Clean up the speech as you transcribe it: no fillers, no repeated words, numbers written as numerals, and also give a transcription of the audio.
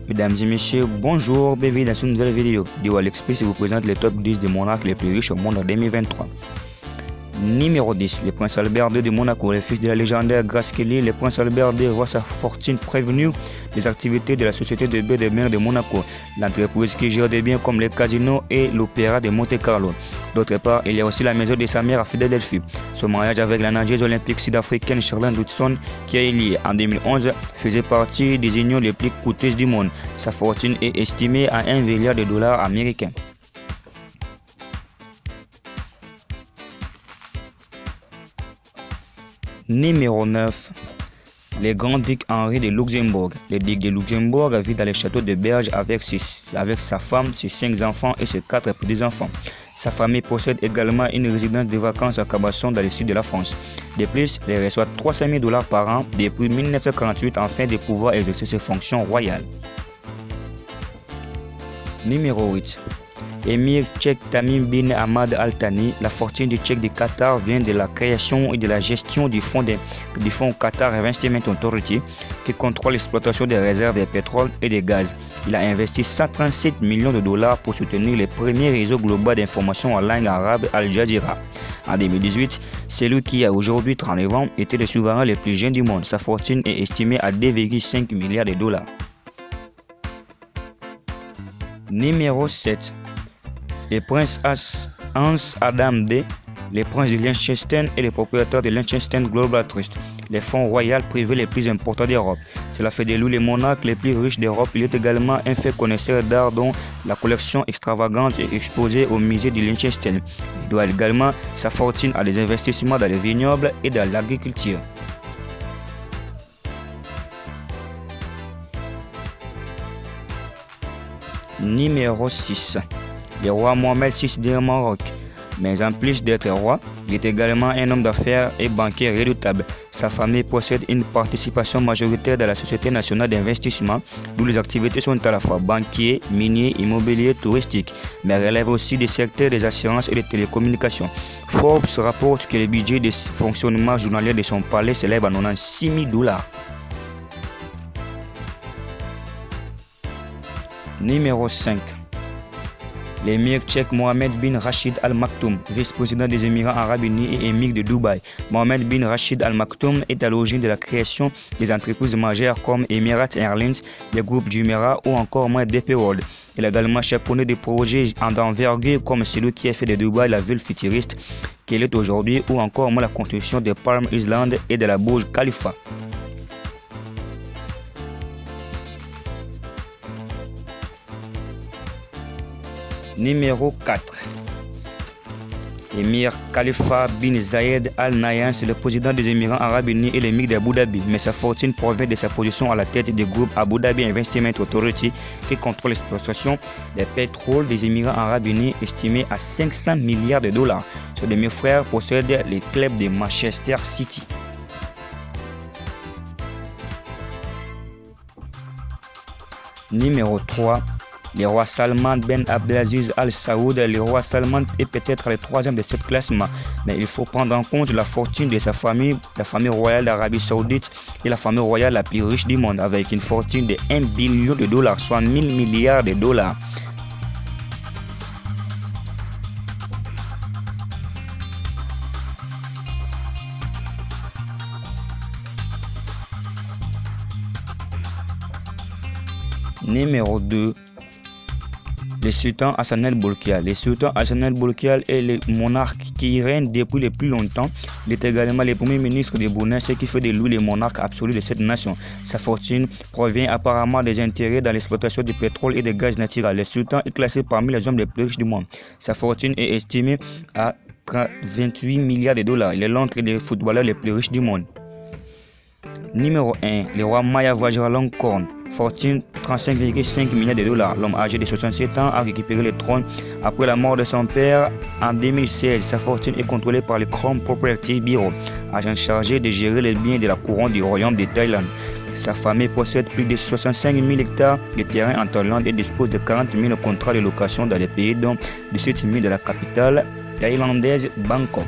Mesdames et messieurs, bonjour, bienvenue dans une nouvelle vidéo. DIO Express vous présente les top 10 des monarques les plus riches au monde en 2023. Numéro 10, le prince Albert II de Monaco, le fils de la légendaire Grace Kelly. Le prince Albert II voit sa fortune prévenue des activités de la société de bains de mer de Monaco, l'entreprise qui gère des biens comme les casinos et l'opéra de Monte-Carlo. D'autre part, il y a aussi la maison de sa mère à Philadelphie. Son mariage avec la nageuse olympique sud-africaine Charlene Dodson, qui est liée en 2011, faisait partie des unions les plus coûteuses du monde. Sa fortune est estimée à 1 milliard de dollars américains. Numéro 9. Le grand-duc Henri de Luxembourg. Le duc de Luxembourg vit dans le château de Berge avec sa femme, ses 5 enfants et ses 4 petits-enfants. Sa famille possède également une résidence de vacances à Cabasson dans le sud de la France. De plus, il reçoit 300 000 $ par an depuis 1948 afin de pouvoir exercer ses fonctions royales. Numéro 8. Émir tchèque Tamim bin Hamad Al Thani. La fortune du Tchèque du Qatar vient de la création et de la gestion du fonds Qatar Investment Authority qui contrôle l'exploitation des réserves de pétrole et de gaz. Il a investi 137 millions de dollars pour soutenir le premier réseau global d'information en langue arabe Al Jazeera. En 2018, celui qui a aujourd'hui 39 ans était le souverain le plus jeune du monde. Sa fortune est estimée à 2,5 milliards de dollars. Numéro 7. Le prince Hans Adam II, le prince de Liechtenstein et le propriétaire de Liechtenstein Global Trust, les fonds royaux privés les plus importants d'Europe. Cela fait de lui le monarque le plus riche d'Europe. Il est également un fait connaisseur d'art dont la collection extravagante est exposée au musée de Liechtenstein. Il doit également sa fortune à des investissements dans les vignobles et dans l'agriculture. Numéro 6. Le roi Mohamed VI du Maroc. Mais en plus d'être roi, il est également un homme d'affaires et banquier redoutable. Sa famille possède une participation majoritaire dans la Société nationale d'investissement, d'où les activités sont à la fois banquier, minier, immobilier, touristique, mais relèvent aussi des secteurs des assurances et des télécommunications. Forbes rapporte que le budget de fonctionnement journalier de son palais s'élève à 96 000 $. Numéro 5. L'émir tchèque Mohamed bin Rachid Al Maktoum, vice-président des Émirats Arabes Unis et émir de Dubaï. Mohamed bin Rachid Al Maktoum est à l'origine de la création des entreprises majeures comme Emirates Airlines, le groupe Jumeirah ou encore DP World. Il a également chapeauté des projets d'envergure comme celui qui a fait de Dubaï la ville futuriste qu'elle est aujourd'hui ou encore la construction de Palm Island et de la Burj Khalifa. Numéro 4. Émir Khalifa bin Zayed Al Nahyan, c'est le président des Émirats Arabes Unis et l'émir d'Abu Dhabi, mais sa fortune provient de sa position à la tête du groupe Abu Dhabi Investment Authority qui contrôle l'exploitation des pétroles des Émirats Arabes Unis estimé à 500 milliards de dollars. Son demi-frère possède les clubs de Manchester City. Numéro 3. Le roi Salman Ben Abdelaziz Al Saoud. Le roi Salman est peut-être le 3e de cette classement, mais il faut prendre en compte la fortune de sa famille, la famille royale d'Arabie Saoudite est la famille royale la plus riche du monde, avec une fortune de 1 billion de dollars, soit 1000 milliards de dollars. Numéro 2. Le sultan Hassan el-Bolkiah. Le sultan Hassan el-Bolkiah est le monarque qui règne depuis le plus longtemps. Il est également le premier ministre de Brunei, ce qui fait de lui le monarque absolu de cette nation. Sa fortune provient apparemment des intérêts dans l'exploitation du pétrole et du gaz naturel. Le sultan est classé parmi les hommes les plus riches du monde. Sa fortune est estimée à 28 milliards de dollars. Il est l'un des footballeurs les plus riches du monde. Numéro 1. Le roi Maya Vajiralongkorn. Fortune 35,5 milliards de dollars. L'homme âgé de 67 ans a récupéré le trône après la mort de son père en 2016. Sa fortune est contrôlée par le Crown Property Bureau, agent chargé de gérer les biens de la couronne du royaume de Thaïlande. Sa famille possède plus de 65 000 hectares de terrain en Thaïlande et dispose de 40 000 contrats de location dans les pays dont 17 000 de la capitale thaïlandaise Bangkok.